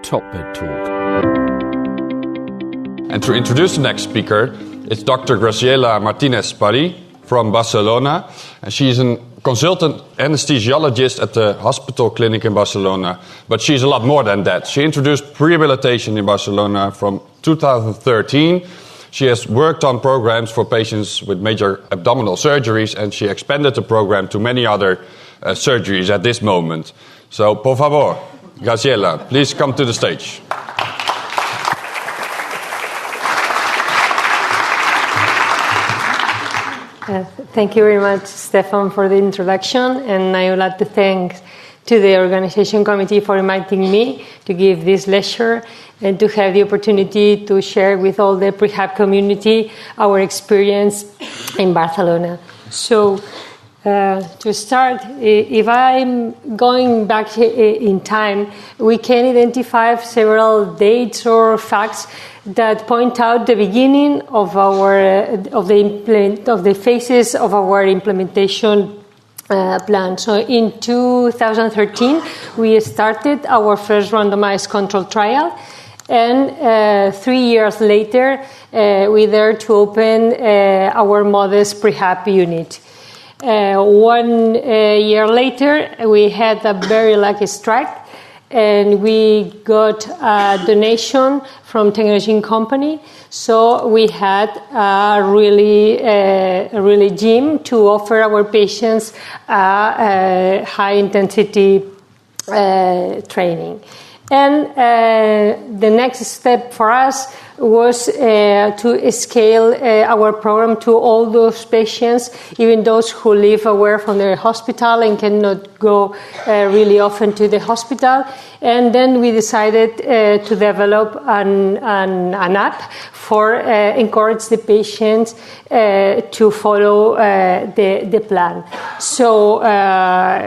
Top Bed Talk. And to introduce the next speaker, it's Dr. Graciela Martinez-Palli from Barcelona. And she's a consultant anesthesiologist at the hospital clinic in Barcelona. But she's a lot more than that. She introduced prehabilitation in Barcelona from 2013. She has worked on programs for patients with major abdominal surgeries, and she expanded the program to many other surgeries at this moment. So, por favor, Graciela, please come to the stage. Thank you very much, Stefan, for the introduction, and I would like to thank to the organization committee for inviting me to give this lecture and to have the opportunity to share with all the prehab community our experience in Barcelona. So, to start, if I'm going back in time, we can identify several dates or facts that point out the beginning of the phases of our implementation plan. So in 2013, we started our first randomized control trial, and 3 years later, we dare to open our modest Prehab unit. 1 year later, we had a very lucky strike, and we got a donation from technology company. So we had a really gym to offer our patients high intensity training. And the next step for us was to scale our program to all those patients, even those who live away from their hospital and cannot go really often to the hospital. And then we decided to develop an app for encourage the patients to follow the plan. So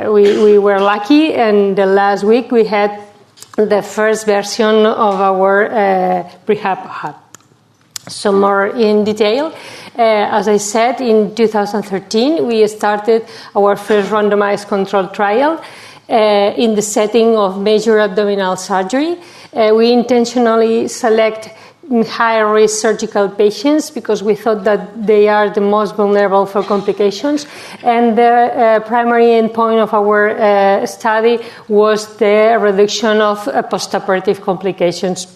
we were lucky, and the last week we had the first version of our Prehab hub. So more in detail, as I said, in 2013 we started our first randomized control trial in the setting of major abdominal surgery. We intentionally select high-risk surgical patients because we thought that they are the most vulnerable for complications, and the primary endpoint of our study was the reduction of postoperative complications.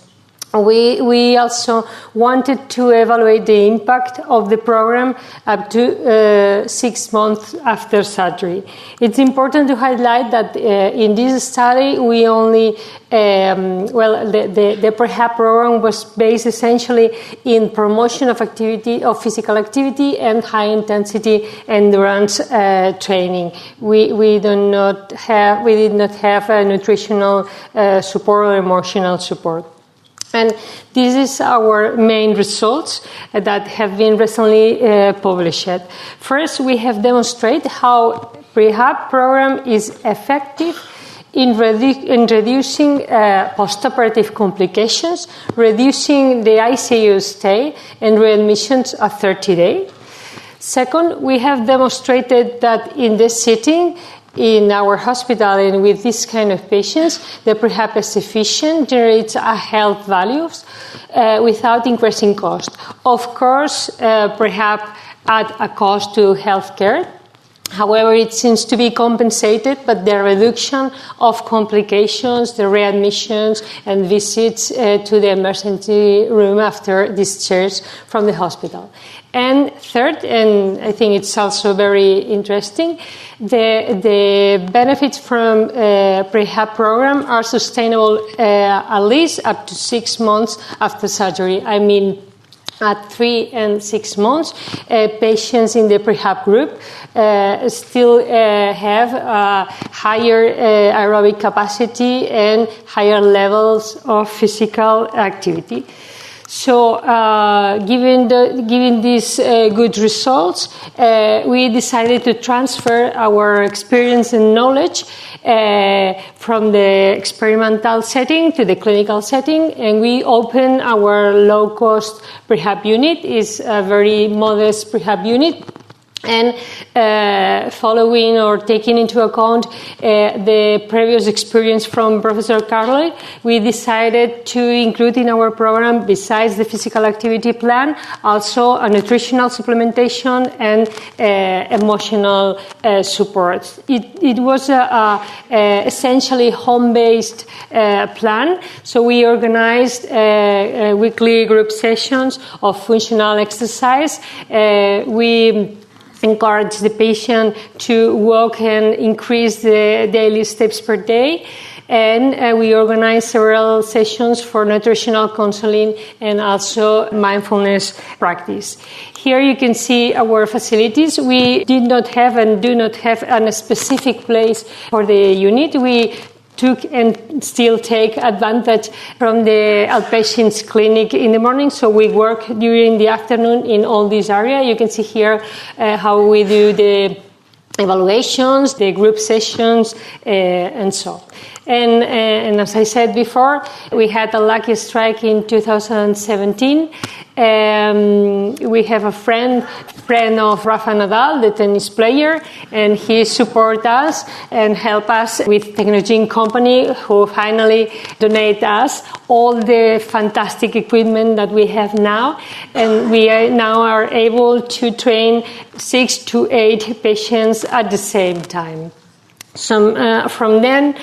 We also wanted to evaluate the impact of the program up to 6 months after surgery. It's important to highlight that in this study, we only, the Prehab program was based essentially in promotion of activity, of physical activity and high intensity endurance training. We did not have a nutritional support or emotional support. And this is our main results that have been recently published. First, we have demonstrated how Prehab program is effective in reducing postoperative complications, reducing the ICU stay and readmissions at 30 days. Second, we have demonstrated that in this setting, in our hospital and with this kind of patients, the Prehab is efficient, generates health values without increasing cost. Of course, Prehab add a cost to healthcare. However, it seems to be compensated by the reduction of complications, the readmissions, and visits to the emergency room after discharge from the hospital. And third, and I think it's also very interesting, the benefits from Prehab program are sustainable at least up to 6 months after surgery. I mean, at 3 and 6 months, patients in the Prehab group still have higher aerobic capacity and higher levels of physical activity. So, given these good results, we decided to transfer our experience and knowledge from the experimental setting to the clinical setting, and we opened our low-cost Prehab unit. It's a very modest Prehab unit. And following or taking into account the previous experience from Professor Carly, we decided to include in our program, besides the physical activity plan, also a nutritional supplementation and emotional support. It was essentially home-based plan, so we organized weekly group sessions of functional exercise. We encourage the patient to walk and increase the daily steps per day. And we organize several sessions for nutritional counseling and also mindfulness practice. Here you can see our facilities. We did not have and do not have a specific place for the unit. We took and still take advantage from the outpatients clinic in the morning, so we work during the afternoon in all this area. You can see here how we do the evaluations, the group sessions, and so on. And as I said before, we had a lucky strike in 2017. We have a friend of Rafa Nadal, the tennis player, and he support us and help us with Technogene company, who finally donate us all the fantastic equipment that we have now. And we now are able to train 6 to 8 patients at the same time. From then,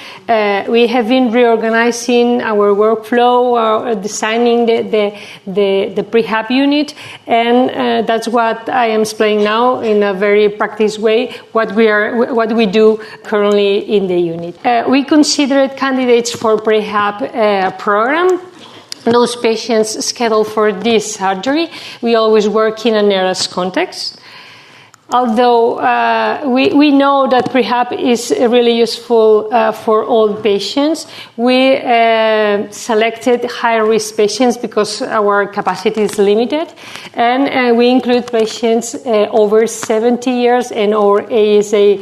we have been reorganizing our workflow, designing the Prehab Unit, and that's what I am explaining now in a very practice way, what we do currently in the unit. We considered candidates for Prehab program. Those patients scheduled for this surgery. We always work in a NERAS context. Although we know that Prehab is really useful for all patients, we selected high-risk patients because our capacity is limited, and we include patients over 70 years and or ASA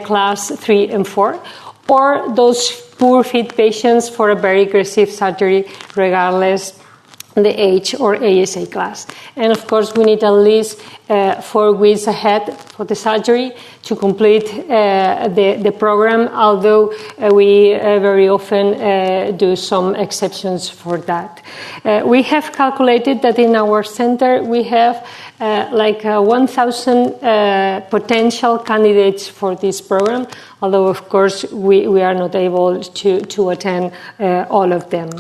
class 3 and 4, or those poor fit patients for a very aggressive surgery, regardless the age or ASA class. And of course, we need at least 4 weeks ahead for the surgery to complete the program, although we very often do some exceptions for that. We have calculated that in our center we have 1,000 potential candidates for this program, although of course we are not able to attend all of them.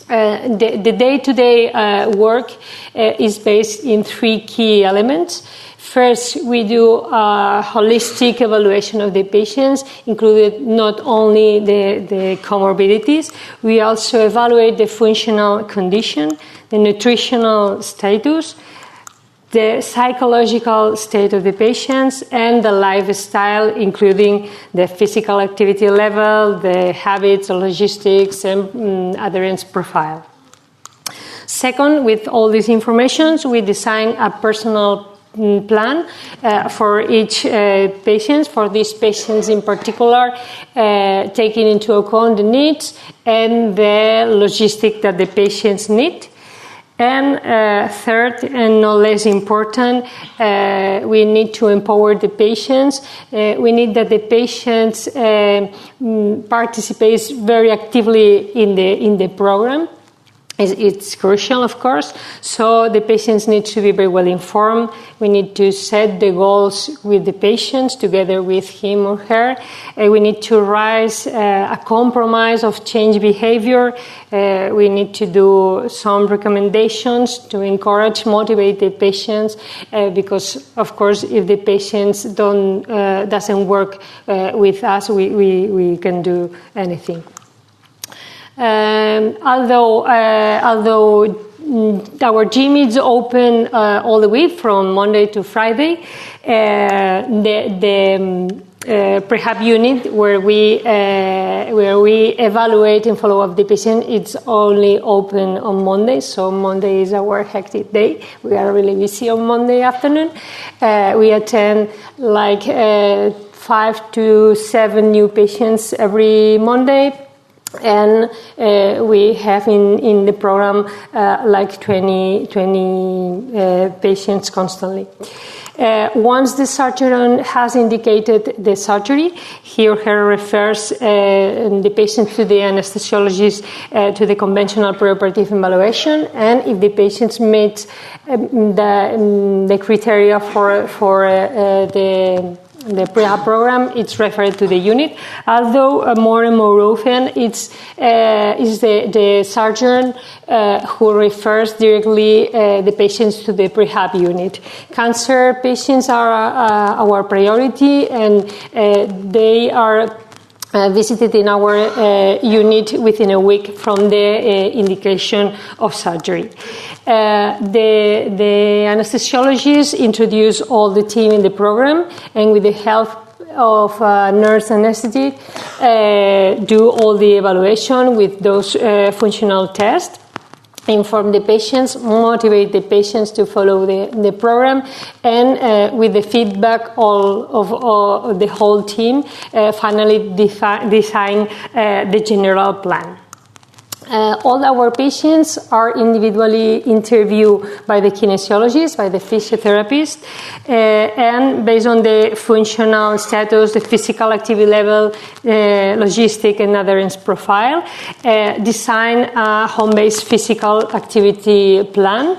The day-to-day work is based in 3 key elements. First, we do a holistic evaluation of the patients, including not only the comorbidities. We also evaluate the functional condition, the nutritional status, the psychological state of the patients, and the lifestyle, including the physical activity level, the habits, logistics, and adherence profile. Second, with all these information, we design a personal plan for each patient, for these patients in particular, taking into account the needs and the logistic that the patients need. And third, and no less important, we need to empower the patients. We need that the patients participate very actively in the program. It's crucial, of course. So the patients need to be very well informed. We need to set the goals with the patients together with him or her. We need to raise a compromise of change behavior. We need to do some recommendations to encourage, motivate the patients, because, of course, if the patients doesn't work with us, we can do anything. Although our gym is open all the week from Monday to Friday, the Prehab Unit, where we evaluate and follow up the patient, it's only open on Monday. So Monday is our hectic day. We are really busy on Monday afternoon. We attend 5 to 7 new patients every Monday. And we have in the program 20 patients constantly. Once the surgeon has indicated the surgery, he or her refers the patient to the anesthesiologist to the conventional preoperative evaluation, and if the patient meets the criteria for the prehab program, it's referred to the unit. Although more and more often it's the surgeon who refers directly the patients to the prehab unit. Cancer patients are our priority, and they are visited in our unit within a week from the indication of surgery. The anesthesiologist introduce all the team in the program, and with the help of nurse anesthetist, do all the evaluation with those functional tests. Inform the patients, motivate the patients to follow the program, and with the feedback of the whole team, finally design the general plan. All our patients are individually interviewed by the kinesiologist, by the physiotherapist, and based on the functional status, the physical activity level, logistic and adherence profile, design a home-based physical activity plan.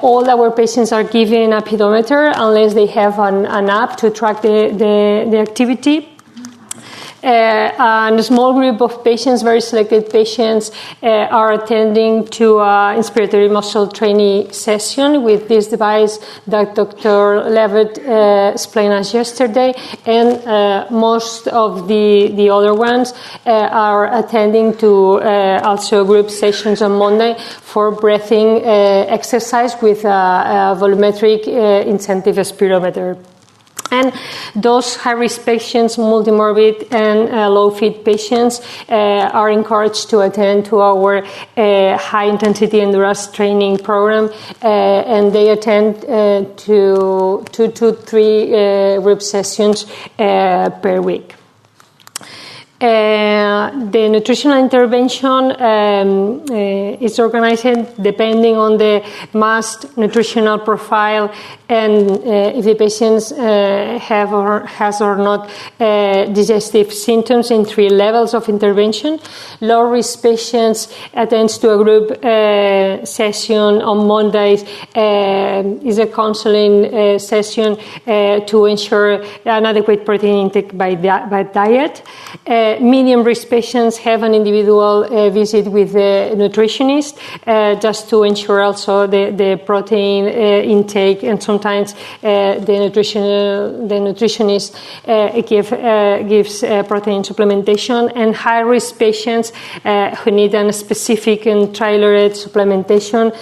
All our patients are given a pedometer unless they have an app to track the activity. And a small group of patients, very selected patients, are attending to inspiratory muscle training session with this device that Dr. Levitt explained us yesterday, and most of the other ones are attending to also group sessions on Monday for breathing exercise with a volumetric incentive spirometer. And those high-risk patients, multimorbid and low-fit patients, are encouraged to attend to our high-intensity endurance training program, and they attend to 2 to 3 group sessions per week. The nutritional intervention is organized depending on the must nutritional profile, and if the patients have or has or not digestive symptoms in 3 levels of intervention. Low risk patients attends to a group session on Mondays, is a counseling session to ensure an adequate protein intake by diet. Medium risk patients have an individual visit with the nutritionist just to ensure also the protein intake, and sometimes the nutritionist gives protein supplementation. And high risk patients who need a specific and tailored supplementation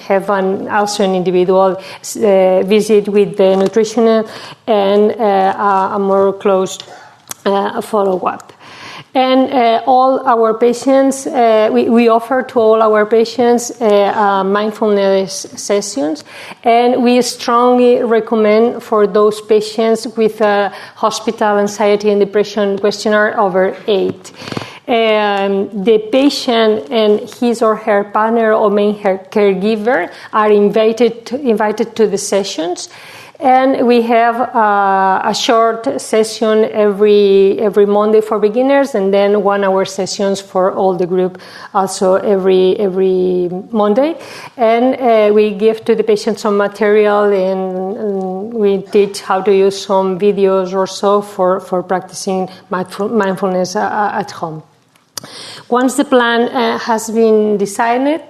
have also an individual visit with the nutritionist and a more close follow-up. And all our patients, we offer to all our patients mindfulness sessions, and we strongly recommend for those patients with hospital anxiety and depression questionnaire over 8. The patient and his or her partner or main caregiver are invited to the sessions. And we have a short session every Monday for beginners, and then 1 hour sessions for all the group also every Monday. And we give to the patient some material, and we teach how to use some videos or so for practicing mindfulness at home. Once the plan has been decided,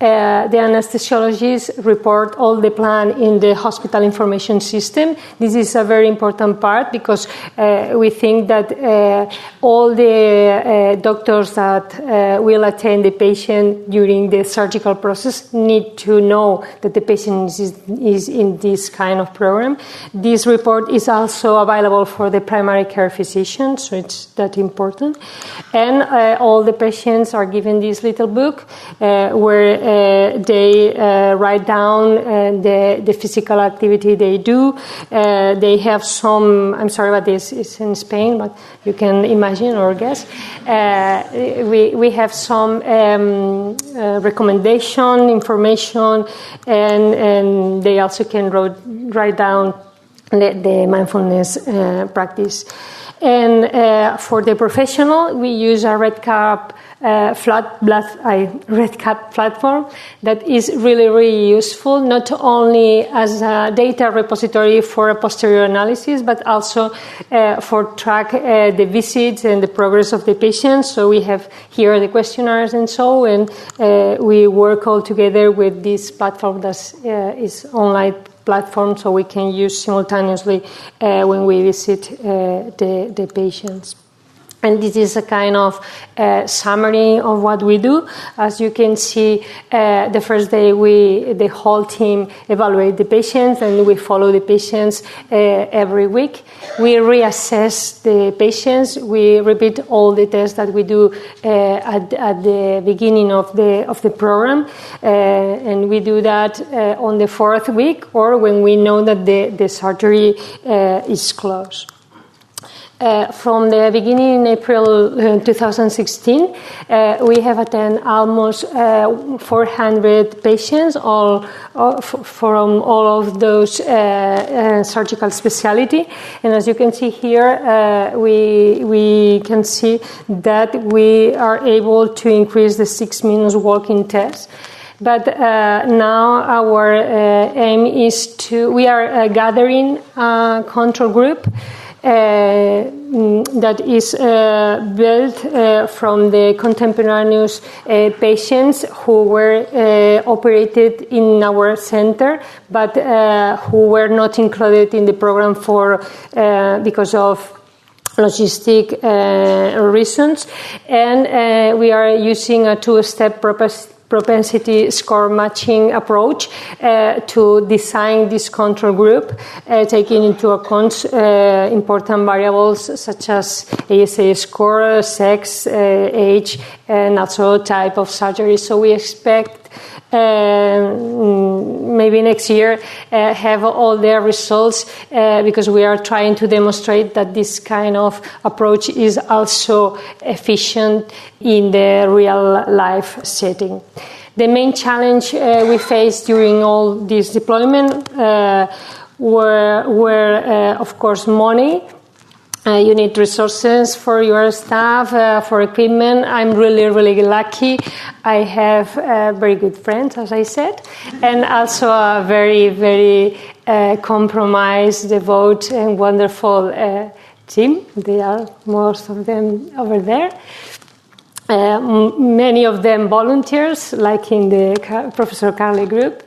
the anesthesiologist report all the plan in the hospital information system. This is a very important part because we think that all the doctors that will attend the patient during the surgical process need to know that the patient is in this kind of program. This report is also available for the primary care physician, so it's that important. And all the patients are given this little book where they write down the physical activity they do. They have some, I'm sorry about this, it's in Spain, but you can imagine or guess. We have some recommendation, information, and they also can write down the mindfulness practice. And for the professional, we use a RedCap platform that is really, really useful, not only as a data repository for a posterior analysis, but also for track the visits and the progress of the patient. So we have here the questionnaires and so, and we work all together with this platform that is online platform, so we can use simultaneously when we visit the patients. And this is a kind of summary of what we do. As you can see, the first day the whole team evaluate the patients, and we follow the patients every week. We reassess the patients. We repeat all the tests that we do at the beginning of the program, and we do that on the 4th week or when we know that the surgery is closed. From the beginning in April 2016, we have attended almost 400 patients, from all of those surgical specialty. And as you can see here, we can see that we are able to increase the 6 minutes walking test. But now our aim is we are gathering a control group that is built from the contemporaneous patients who were operated in our center, but who were not included in the program because of logistic reasons. And we are using a two-step propensity score matching approach to design this control group, taking into account important variables such as ASA score, sex, age, and also type of surgery. So we expect maybe next year have all their results because we are trying to demonstrate that this kind of approach is also efficient in the real life setting. The main challenge we faced during all this deployment were of course money. You need resources for your staff, for equipment. I'm really, really lucky. I have very good friends, as I said, and also a very, very compromised, devoted, and wonderful team. They are most of them over there. Many of them volunteers, like in the Professor Carly group.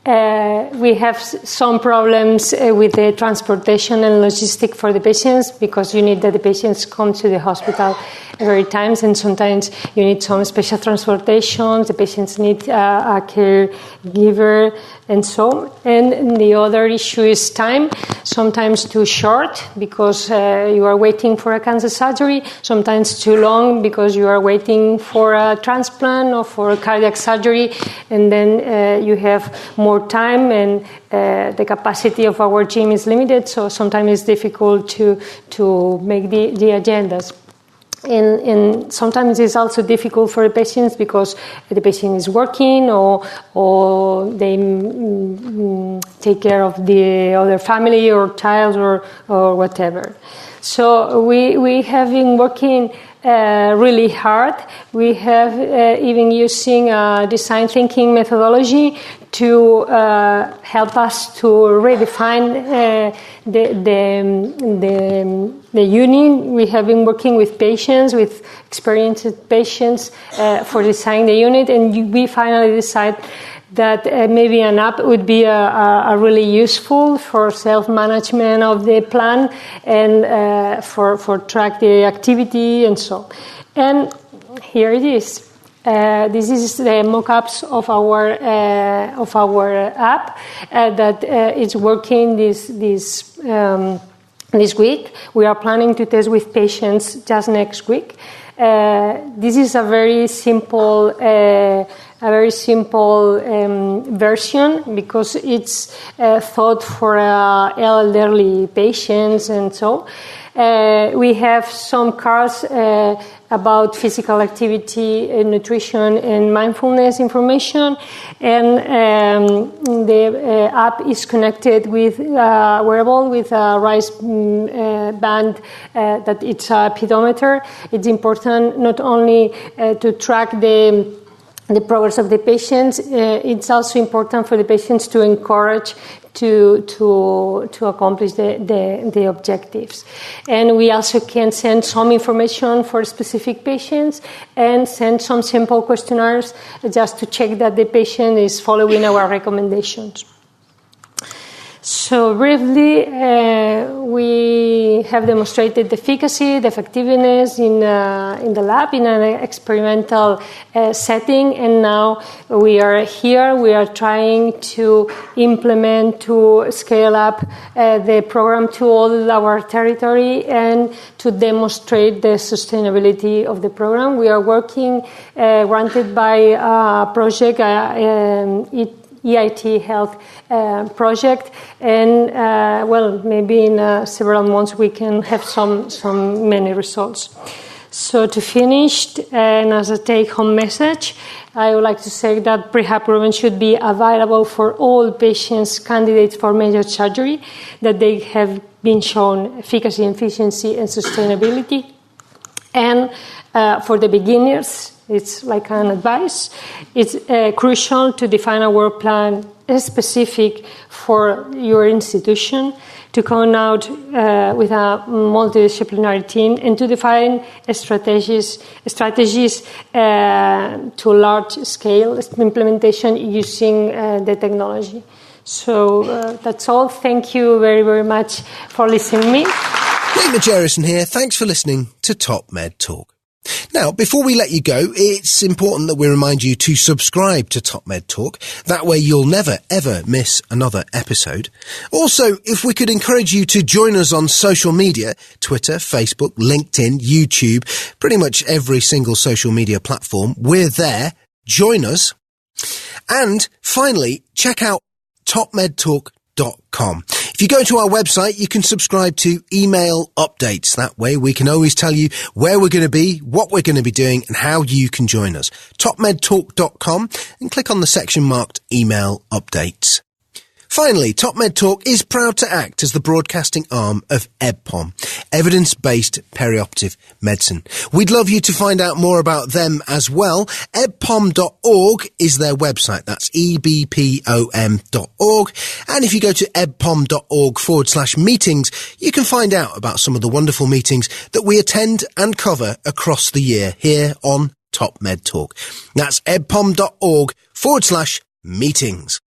We have some problems with the transportation and logistic for the patients because you need that the patients come to the hospital every time, and sometimes you need some special transportation. The patients need a caregiver and so. And the other issue is time, sometimes too short because you are waiting for a cancer surgery, sometimes too long because you are waiting for a transplant or for a cardiac surgery, and then you have more time, and the capacity of our gym is limited, so sometimes it's difficult to make the agendas. And sometimes it's also difficult for the patients because the patient is working or they take care of the other family or child or whatever. So we have been working really hard. We have even using a design thinking methodology to help us to redefine the unit. We have been working with patients, with experienced patients for designing the unit, and we finally decided that maybe an app would be a really useful for self-management of the plan and for track the activity and so. And here it is. This is the mock-ups of our app that is working this week. We are planning to test with patients just next week. This is a very simple a very simple version because it's thought for elderly patients and so. We have some cards about physical activity, nutrition, and mindfulness information. And the app is connected with wearable with a RISE band that it's a pedometer. It's important not only to track the progress of the patients. It's also important for the patients to encourage to accomplish the objectives. And we also can send some information for specific patients and send some simple questionnaires just to check that the patient is following our recommendations. So briefly, we have demonstrated the efficacy, the effectiveness in the lab in an experimental setting, and now we are here. We are trying to implement, to scale up the program to all our territory and to demonstrate the sustainability of the program. We are working granted by a project, EIT Health project, and maybe in several months we can have many results. So to finish, and as a take-home message, I would like to say that prehab program should be available for all patients candidates for major surgery, that they have been shown efficacy, efficiency, and sustainability. And for the beginners, it's like an advice. It's crucial to define a work plan specific for your institution, to come out with a multidisciplinary team, and to define strategies to large scale implementation using the technology. So that's all. Thank you very, very much for listening to me. Lee Majerison here. Thanks for listening to Top Med Talk. Now, before we let you go, it's important that we remind you to subscribe to Top Med Talk. That way you'll never, ever miss another episode. Also, if we could encourage you to join us on social media, Twitter, Facebook, LinkedIn, YouTube, pretty much every single social media platform, we're there. Join us. And finally, check out topmedtalk.com. If you go to our website, you can subscribe to email updates. That way we can always tell you where we're going to be, what we're going to be doing, and how you can join us. topmedtalk.com, and click on the section marked email updates. Finally, Top Med Talk is proud to act as the broadcasting arm of EBPOM, Evidence-Based Perioperative Medicine. We'd love you to find out more about them as well. ebpom.org is their website. That's ebpom.org. And if you go to ebpom.org/meetings, you can find out about some of the wonderful meetings that we attend and cover across the year here on Top Med Talk. That's ebpom.org/meetings.